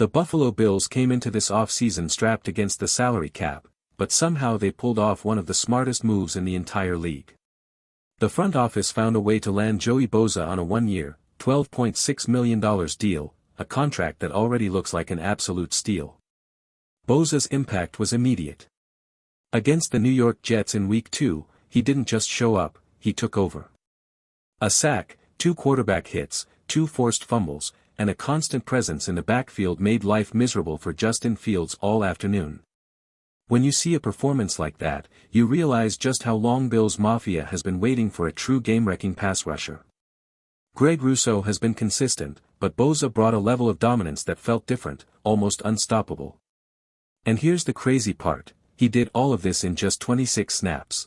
The Buffalo Bills came into this offseason strapped against the salary cap, but somehow they pulled off one of the smartest moves in the entire league. The front office found a way to land Joey Bosa on a one-year, $12.6 million deal, a contract that already looks like an absolute steal. Bosa's impact was immediate. Against the New York Jets in Week 2, he didn't just show up, he took over. A sack, 2 quarterback hits, 2 forced fumbles, and a constant presence in the backfield made life miserable for Justin Fields all afternoon. When you see a performance like that, you realize just how long Bills Mafia has been waiting for a true game-wrecking pass rusher. Greg Rousseau has been consistent, but Bosa brought a level of dominance that felt different, almost unstoppable. And here's the crazy part, he did all of this in just 26 snaps.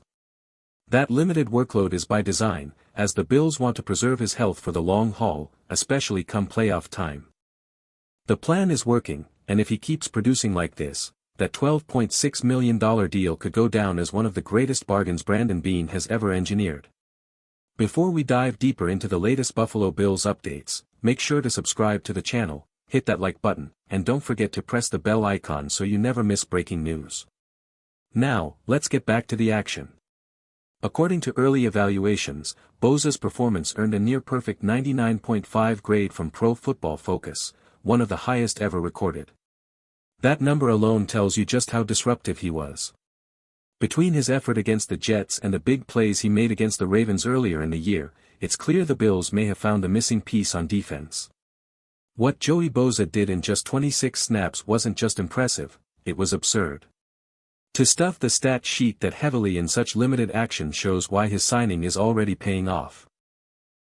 That limited workload is by design, as the Bills want to preserve his health for the long haul, especially come playoff time. The plan is working, and if he keeps producing like this, that $12.6 million deal could go down as one of the greatest bargains Brandon Beane has ever engineered. Before we dive deeper into the latest Buffalo Bills updates, make sure to subscribe to the channel, hit that like button, and don't forget to press the bell icon so you never miss breaking news. Now, let's get back to the action. According to early evaluations, Bosa's performance earned a near-perfect 99.5 grade from Pro Football Focus, one of the highest ever recorded. That number alone tells you just how disruptive he was. Between his effort against the Jets and the big plays he made against the Ravens earlier in the year, it's clear the Bills may have found a missing piece on defense. What Joey Bosa did in just 26 snaps wasn't just impressive, it was absurd. To stuff the stat sheet that heavily in such limited action shows why his signing is already paying off.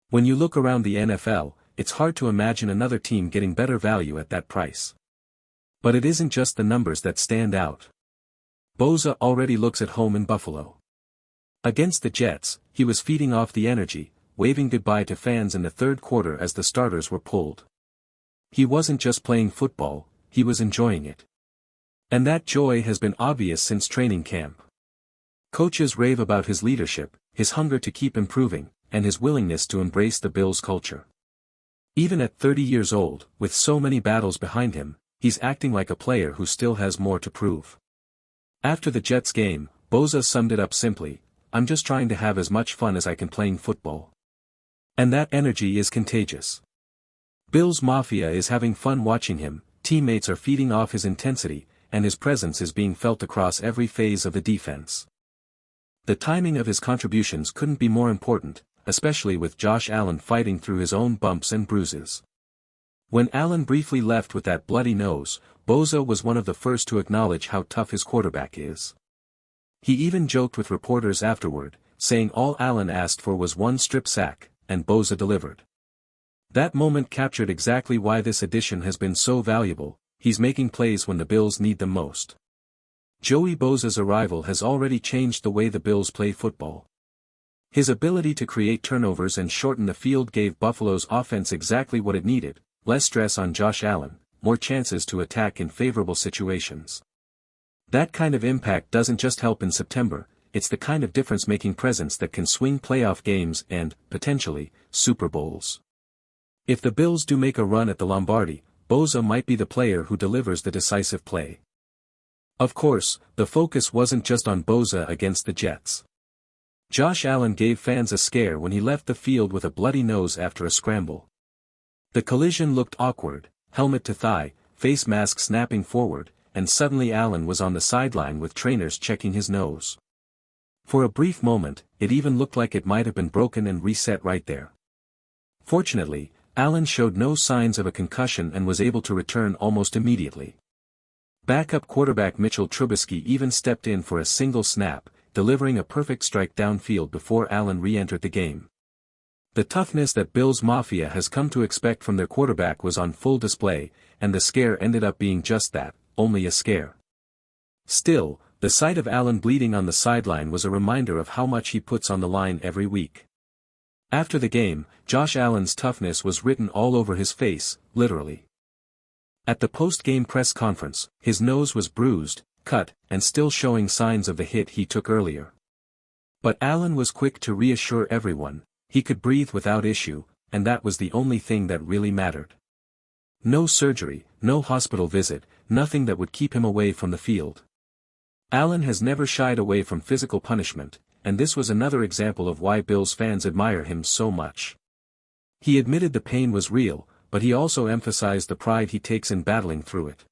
When you look around the NFL, it's hard to imagine another team getting better value at that price. But it isn't just the numbers that stand out. Bosa already looks at home in Buffalo. Against the Jets, he was feeding off the energy, waving goodbye to fans in the third quarter as the starters were pulled. He wasn't just playing football, he was enjoying it. And that joy has been obvious since training camp. Coaches rave about his leadership, his hunger to keep improving, and his willingness to embrace the Bills culture. Even at 30 years old, with so many battles behind him, he's acting like a player who still has more to prove. After the Jets game, Bosa summed it up simply, "I'm just trying to have as much fun as I can playing football." And that energy is contagious. Bills Mafia is having fun watching him, teammates are feeding off his intensity, and his presence is being felt across every phase of the defense. The timing of his contributions couldn't be more important, especially with Josh Allen fighting through his own bumps and bruises. When Allen briefly left with that bloody nose, Bosa was one of the first to acknowledge how tough his quarterback is. He even joked with reporters afterward, saying all Allen asked for was one strip sack, and Bosa delivered. That moment captured exactly why this addition has been so valuable. He's making plays when the Bills need them most. Joey Bosa's arrival has already changed the way the Bills play football. His ability to create turnovers and shorten the field gave Buffalo's offense exactly what it needed, less stress on Josh Allen, more chances to attack in favorable situations. That kind of impact doesn't just help in September, it's the kind of difference-making presence that can swing playoff games and, potentially, Super Bowls. If the Bills do make a run at the Lombardi, Bosa might be the player who delivers the decisive play. Of course, the focus wasn't just on Bosa against the Jets. Josh Allen gave fans a scare when he left the field with a bloody nose after a scramble. The collision looked awkward, helmet to thigh, face mask snapping forward, and suddenly Allen was on the sideline with trainers checking his nose. For a brief moment, it even looked like it might have been broken and reset right there. Fortunately, Allen showed no signs of a concussion and was able to return almost immediately. Backup quarterback Mitchell Trubisky even stepped in for a single snap, delivering a perfect strike downfield before Allen re-entered the game. The toughness that Bills Mafia has come to expect from their quarterback was on full display, and the scare ended up being just that, only a scare. Still, the sight of Allen bleeding on the sideline was a reminder of how much he puts on the line every week. After the game, Josh Allen's toughness was written all over his face, literally. At the post-game press conference, his nose was bruised, cut, and still showing signs of the hit he took earlier. But Allen was quick to reassure everyone, he could breathe without issue, and that was the only thing that really mattered. No surgery, no hospital visit, nothing that would keep him away from the field. Allen has never shied away from physical punishment, and this was another example of why Bills fans admire him so much. He admitted the pain was real, but he also emphasized the pride he takes in battling through it.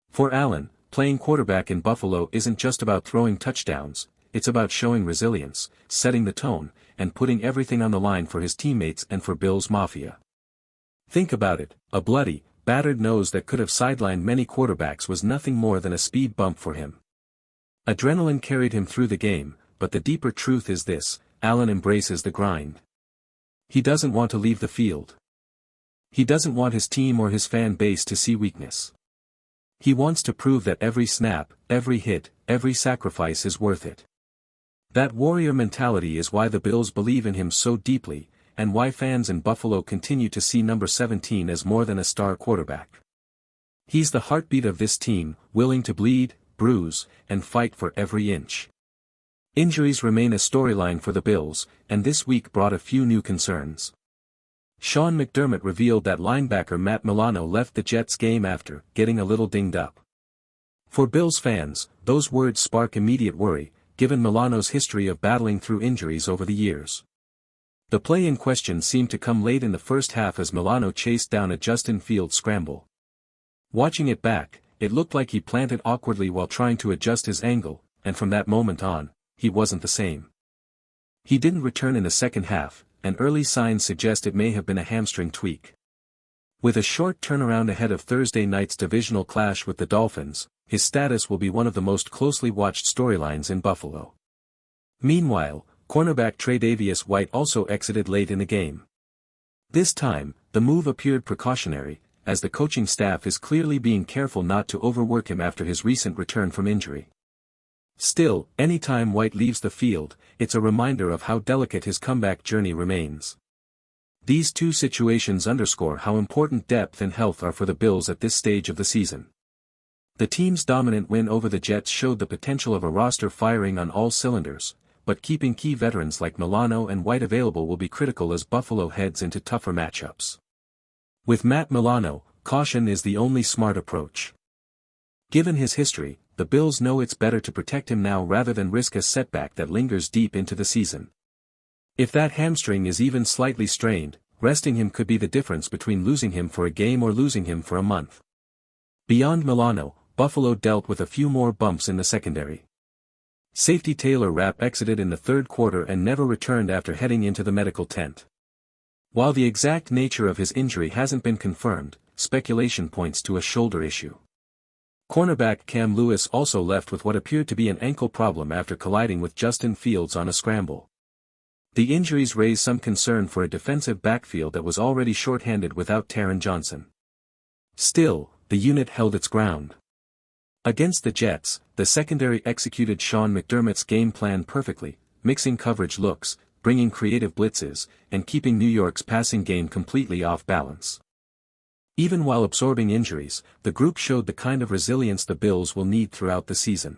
For Allen, playing quarterback in Buffalo isn't just about throwing touchdowns, it's about showing resilience, setting the tone, and putting everything on the line for his teammates and for Bills Mafia. Think about it, a bloody, battered nose that could have sidelined many quarterbacks was nothing more than a speed bump for him. Adrenaline carried him through the game, but the deeper truth is this: Allen embraces the grind. He doesn't want to leave the field. He doesn't want his team or his fan base to see weakness. He wants to prove that every snap, every hit, every sacrifice is worth it. That warrior mentality is why the Bills believe in him so deeply, and why fans in Buffalo continue to see number 17 as more than a star quarterback. He's the heartbeat of this team, willing to bleed, bruise, and fight for every inch. Injuries remain a storyline for the Bills, and this week brought a few new concerns. Sean McDermott revealed that linebacker Matt Milano left the Jets game after getting a little dinged up. For Bills fans, those words spark immediate worry, given Milano's history of battling through injuries over the years. The play in question seemed to come late in the first half as Milano chased down a Justin Fields scramble. Watching it back, it looked like he planted awkwardly while trying to adjust his angle, and from that moment on, he wasn't the same. He didn't return in the second half, and early signs suggest it may have been a hamstring tweak. With a short turnaround ahead of Thursday night's divisional clash with the Dolphins, his status will be one of the most closely watched storylines in Buffalo. Meanwhile, cornerback Tre'Davious White also exited late in the game. This time, the move appeared precautionary, as the coaching staff is clearly being careful not to overwork him after his recent return from injury. Still, anytime White leaves the field, it's a reminder of how delicate his comeback journey remains. These two situations underscore how important depth and health are for the Bills at this stage of the season. The team's dominant win over the Jets showed the potential of a roster firing on all cylinders, but keeping key veterans like Milano and White available will be critical as Buffalo heads into tougher matchups. With Matt Milano, caution is the only smart approach. Given his history, the Bills know it's better to protect him now rather than risk a setback that lingers deep into the season. If that hamstring is even slightly strained, resting him could be the difference between losing him for a game or losing him for a month. Beyond Milano, Buffalo dealt with a few more bumps in the secondary. Safety Taylor Rapp exited in the third quarter and never returned after heading into the medical tent. While the exact nature of his injury hasn't been confirmed, speculation points to a shoulder issue. Cornerback Cam Lewis also left with what appeared to be an ankle problem after colliding with Justin Fields on a scramble. The injuries raise some concern for a defensive backfield that was already shorthanded without Taron Johnson. Still, the unit held its ground. Against the Jets, the secondary executed Sean McDermott's game plan perfectly, mixing coverage looks, bringing creative blitzes, and keeping New York's passing game completely off balance. Even while absorbing injuries, the group showed the kind of resilience the Bills will need throughout the season.